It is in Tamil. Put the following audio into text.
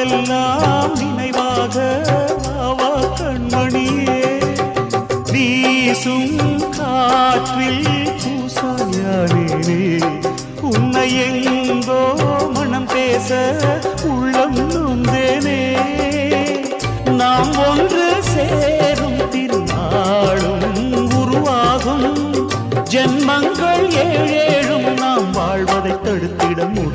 நாளெல்லாம் நினைவாக வாவா கண்மணியே வீசும் காற்றில் பூசாயானே உன்னை எங்கோ மனம் பேச உள்ளம் நொந்தேனே நாம் ஒன்று சேரும் திருநாளும் உருவாகும் ஜென்மங்கள் ஏழேழும் நாம் வாழ்வதை தடுத்திட முடியும்